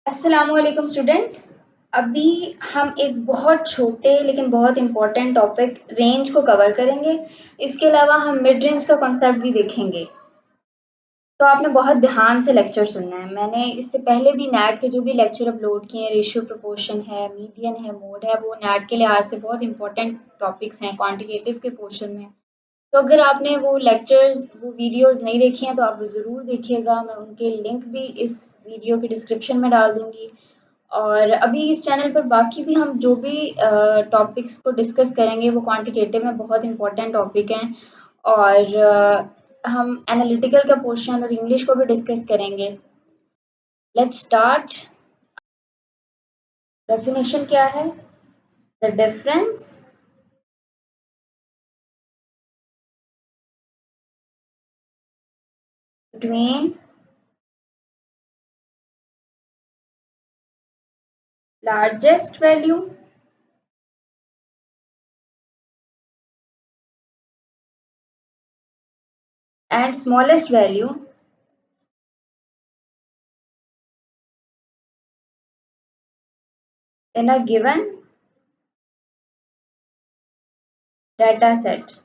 अस्सलामुअलैकुम स्टूडेंट्स। अभी हम एक बहुत छोटे लेकिन बहुत इम्पोर्टेंट टॉपिक रेंज को कवर करेंगे। इसके अलावा हम मिड रेंज का कॉन्सेप्ट भी देखेंगे। तो आपने बहुत ध्यान से लेक्चर सुनना है। मैंने इससे पहले भी नेट के जो भी लेक्चर अपलोड किए हैं, रेशियो प्रोपोर्शन है, मीडियन है, मोड है, वो नेट के लिहाज से बहुत इंपॉर्टेंट टॉपिक्स हैं क्वांटिटेटिव के पोर्शन में। तो अगर आपने वो लेक्चर्स वो वीडियोस नहीं देखी हैं तो आप ज़रूर देखिएगा। मैं उनके लिंक भी इस वीडियो के डिस्क्रिप्शन में डाल दूँगी। और अभी इस चैनल पर बाकी भी हम जो भी टॉपिक्स को डिस्कस करेंगे वो क्वांटिटेटिव में बहुत इंपॉर्टेंट टॉपिक हैं। और हम एनालिटिकल का पोर्शन और इंग्लिश को भी डिस्कस करेंगे। Let's start. डेफिनेशन क्या है? The difference between largest value and smallest value in a given data set।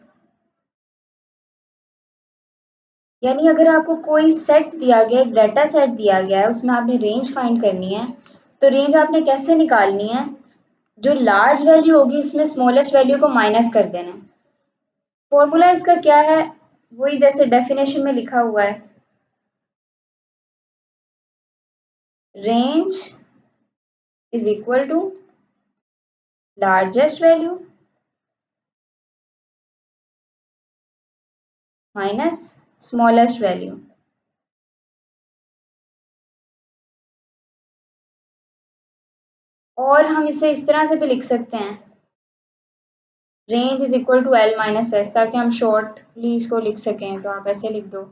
यानी अगर आपको कोई सेट दिया गया, एक डाटा सेट दिया गया है, उसमें आपने रेंज फाइंड करनी है, तो रेंज आपने कैसे निकालनी है? जो लार्ज वैल्यू होगी उसमें स्मॉलेस्ट वैल्यू को माइनस कर देना है। फॉर्मूला इसका क्या है? वही जैसे डेफिनेशन में लिखा हुआ है, range is equal to largest value minus smallest value. और हम इसे इस तरह से भी लिख सकते हैं, range is equal to L minus S, ताकि हम शॉर्टली इसको लिख सकें। तो आप ऐसे लिख दो।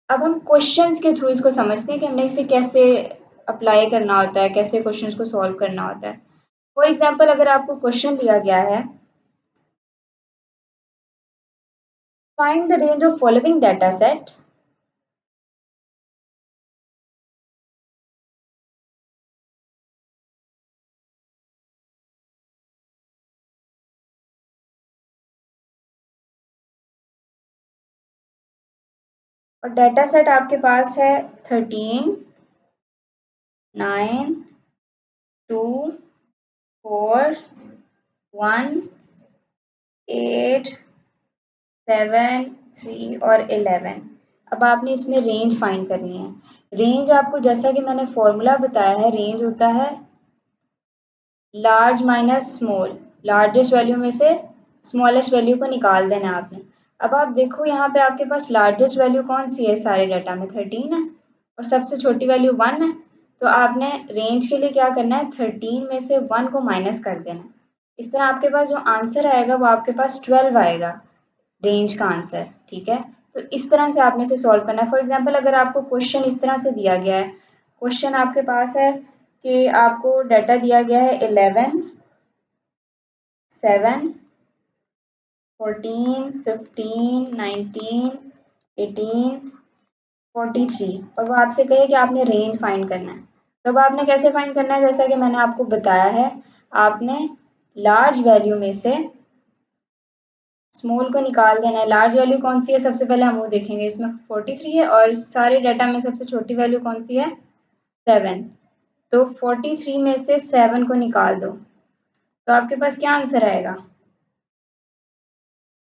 अब हम क्वेश्चंस के थ्रू इसको समझते हैं कि हमने इसे कैसे अप्लाई करना होता है, कैसे क्वेश्चंस को सॉल्व करना होता है। फॉर एग्जांपल, अगर आपको क्वेश्चन दिया गया है, find the range of following data set और डाटा सेट आपके पास है 13, 9, 2, 4, 1, 8, 7, 3 और 11। अब आपने इसमें रेंज फाइंड करनी है। रेंज आपको, जैसा कि मैंने फॉर्मूला बताया है, रेंज होता है large minus small. Largest value में से स्मॉलेस्ट वैल्यू को निकाल देना है आपने। अब आप देखो यहाँ पे आपके पास लार्जेस्ट वैल्यू कौन सी है? सारे डाटा में 13 है और सबसे छोटी वैल्यू 1 है। तो आपने रेंज के लिए क्या करना है? 13 में से 1 को माइनस कर देना है। इस तरह आपके पास जो आंसर आएगा वो आपके पास 12 आएगा, रेंज का आंसर। ठीक है, तो इस तरह से आपने इसे सॉल्व करना है। फॉर एग्जांपल, अगर आपको क्वेश्चन इस तरह से दिया गया है, क्वेश्चन आपके पास है कि आपको डाटा दिया गया है 11, 7, 14, 15, 19, 18, 43 और वो आपसे कहे कि आपने रेंज फाइंड करना है। तो अब आपने कैसे फाइंड करना है? जैसा कि मैंने आपको बताया है, आपने लार्ज वैल्यू में से स्मॉल को निकाल देना है। लार्ज वैल्यू कौन सी है? सबसे पहले हम वो देखेंगे। इसमें 43 है और सारे डाटा में सबसे छोटी वैल्यू कौन सी है? 7। तो 43 में से 7 को निकाल दो, तो आपके पास क्या आंसर आएगा?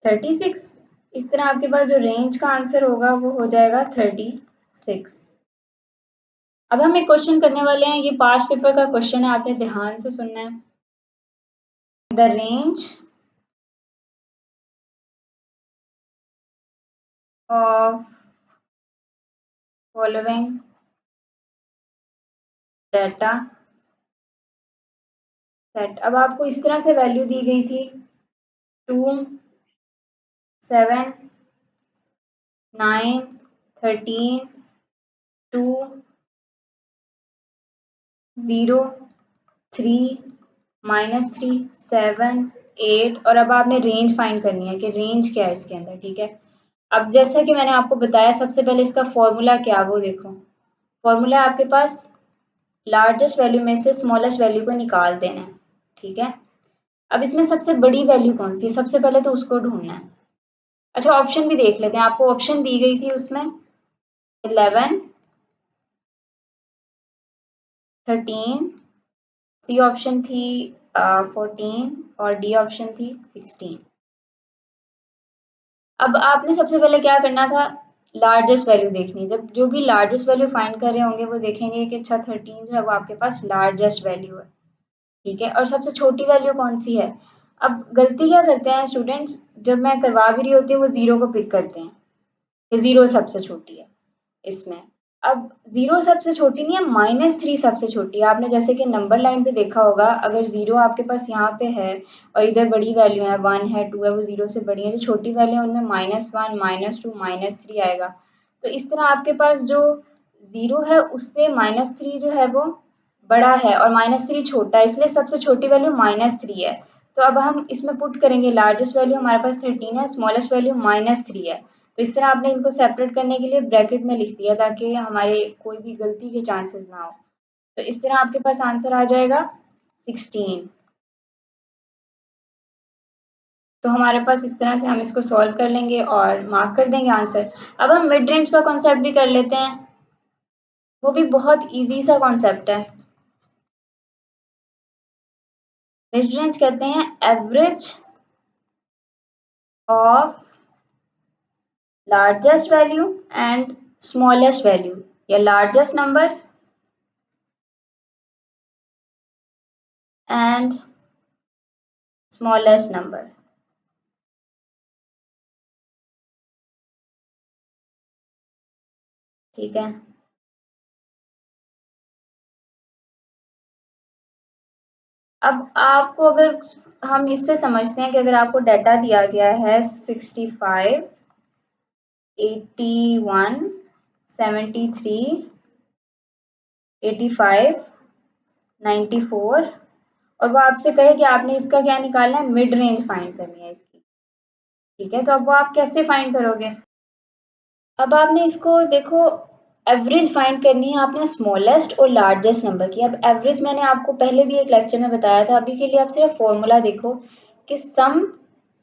36। इस तरह आपके पास जो रेंज का आंसर होगा वो हो जाएगा 36। अब हम एक क्वेश्चन करने वाले हैं, ये पास्ट पेपर का क्वेश्चन है, आपने ध्यान से सुनना है। The range of following data set. अब आपको इस तरह से वैल्यू दी गई थी, 2, 7, 9, 13, 2, 0, 3, -3, 7, 8 और अब आपने रेंज फाइंड करनी है कि रेंज क्या है इसके अंदर। ठीक है, अब जैसा कि मैंने आपको बताया, सबसे पहले इसका फॉर्मूला क्या है वो देखो। फॉर्मूला है आपके पास, लार्जेस्ट वैल्यू में से स्मॉलेस्ट वैल्यू को निकाल देना है, ठीक है। अब इसमें सबसे बड़ी वैल्यू कौन सी है, सबसे पहले तो उसको ढूंढना है। अच्छा ऑप्शन भी देख लेते हैं, आपको ऑप्शन दी गई थी उसमें 11, 13, सी ऑप्शन थी 14 और डी ऑप्शन थी 16। अब आपने सबसे पहले क्या करना था, लार्जेस्ट वैल्यू देखनी। जब जो भी लार्जेस्ट वैल्यू फाइंड कर रहे होंगे वो देखेंगे कि अच्छा 13 जो है वो आपके पास लार्जेस्ट वैल्यू है, ठीक है। और सबसे छोटी वैल्यू कौन सी है। अब गलती क्या करते हैं स्टूडेंट्स, जब मैं करवा भी रही होती हूँ वो जीरो को पिक करते हैं कि जीरो सबसे छोटी है इसमें। अब जीरो सबसे छोटी नहीं है, -3 सबसे छोटी है। आपने जैसे कि नंबर लाइन पे देखा होगा, अगर जीरो आपके पास यहाँ पे है और इधर बड़ी वैल्यू है 1 है 2 है, वो जीरो से बड़ी है, जो छोटी वैल्यू है उनमें -1 -2 -3 आएगा। तो इस तरह आपके पास जो जीरो है उससे -3 जो है वो बड़ा है और -3 छोटा है, इसलिए सबसे छोटी वैल्यू -3 है। तो अब हम इसमें पुट करेंगे, लार्जेस्ट वैल्यू हमारे पास 13 है, स्मॉलेस्ट वैल्यू -3 है। तो इस तरह आपने इनको सेपरेट करने के लिए ब्रैकेट में लिख दिया ताकि हमारे कोई भी गलती के चांसेस ना हो। तो इस तरह आपके पास आंसर आ जाएगा 16। तो हमारे पास इस तरह से हम इसको सॉल्व कर लेंगे और मार्क कर देंगे आंसर। अब हम मिड रेंज का कॉन्सेप्ट भी कर लेते हैं, वो भी बहुत इजी सा कॉन्सेप्ट है। मिड रेंज कहते हैं average of largest value and smallest value, या largest number and smallest number, ठीक है। अब आपको अगर हम इससे समझते हैं कि अगर आपको डाटा दिया गया है 65, 81, 73, 85, 94 और वो आपसे कहे कि आपने इसका क्या निकालना है, मिड रेंज फाइंड करनी है इसकी, ठीक है। तो अब वो आप कैसे फाइंड करोगे। अब आपने इसको देखो, एवरेज फाइंड करनी है आपने स्मॉलेस्ट और लार्जेस्ट नंबर की। अब एवरेज मैंने आपको पहले भी एक लेक्चर में बताया था, अभी के लिए आप सिर्फ फॉर्मूला देखो कि sum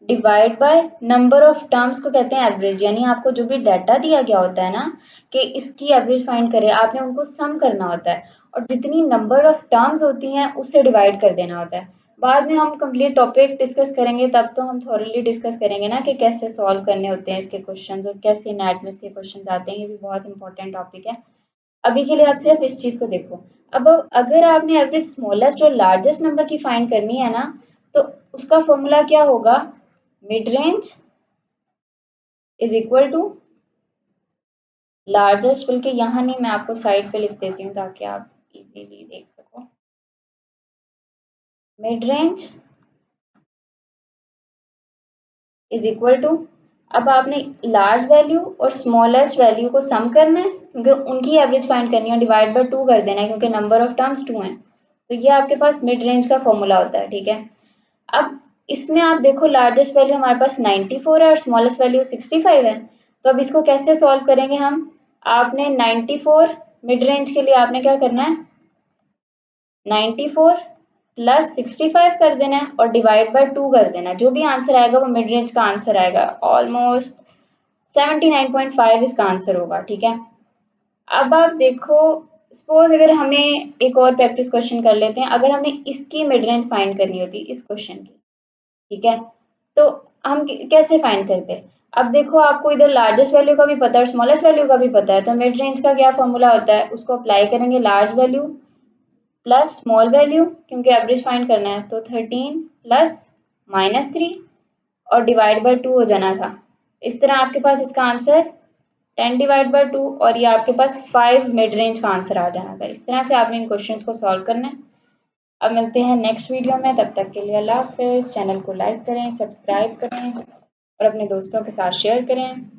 divide by number of terms को कहते हैं एवरेज। यानी आपको जो भी डाटा दिया गया होता है ना कि इसकी एवरेज फाइंड करें, आपने उनको सम करना होता है और जितनी नंबर ऑफ टर्म्स होती हैं उससे डिवाइड कर देना होता है। बाद में हम कंप्लीट टॉपिक डिस्कस करेंगे, तब तो हम थॉरली डिस्कस करेंगे ना कि कैसे सॉल्व करने होते हैं इसके क्वेश्चंस और कैसे नेट में इसके क्वेश्चंस आते हैं। ये भी बहुत इंपॉर्टेंट टॉपिक है। अभी के लिए आप सिर्फ इस चीज को देखो। अब अगर आपने एवरेज स्मॉलेस्ट और लार्जेस्ट नंबर की फाइंड करनी है ना, तो उसका फॉर्मूला क्या होगा, mid range is equal to largest, बल्कि यहाँ नहीं, मैं आपको साइड पे लिख देती हूँ ताकि आप इजीली देख सको। Mid range is equal to, अब आपने लार्ज वैल्यू और स्मॉलेस्ट वैल्यू को सम करना है क्योंकि उनकी एवरेज फाइंड करनी है, डिवाइड बाय 2 कर देना है क्योंकि नंबर ऑफ टर्म्स 2 हैं। तो ये आपके पास मिड रेंज का फॉर्मूला होता है, ठीक है। अब इसमें आप देखो लार्जेस्ट वैल्यू हमारे पास 94 है और स्मॉलेस्ट वैल्यू 65 है। तो अब इसको कैसे सॉल्व करेंगे हम, आपने 94 मिड रेंज के लिए आपने क्या करना है, 94 प्लस 65 कर देना है और डिवाइड बाय 2 कर देना है। जो भी आंसर आएगा वो मिड रेंज का आंसर आएगा। ऑलमोस्ट 79.5 इसका आंसर होगा, ठीक है। अब आप देखो, सपोज अगर हमें एक और प्रैक्टिस क्वेश्चन कर लेते हैं, अगर हमें इसकी मिड रेंज फाइंड करनी होती इस क्वेश्चन की, ठीक है, तो हम कैसे फाइंड करते। अब देखो आपको इधर लार्जेस्ट वैल्यू का भी पता है और स्मॉलेस्ट वैल्यू का भी पता है, तो मिड रेंज का क्या फॉर्मूला होता है, उसको अप्लाई करेंगे, large value plus small value क्योंकि एवरेज फाइंड करना है, तो 13 प्लस -3 और डिवाइड बाय 2 हो जाना था। इस तरह आपके पास इसका आंसर 10 डिवाइड बाय 2 और ये आपके पास 5 मिड रेंज का आंसर आ जाना था। इस तरह से आपने इन क्वेश्चंस को सॉल्व करना है। अब मिलते हैं नेक्स्ट वीडियो में, तब तक के लिए अल्लाह हाफिज़। चैनल को लाइक करें, सब्सक्राइब करें और अपने दोस्तों के साथ शेयर करें।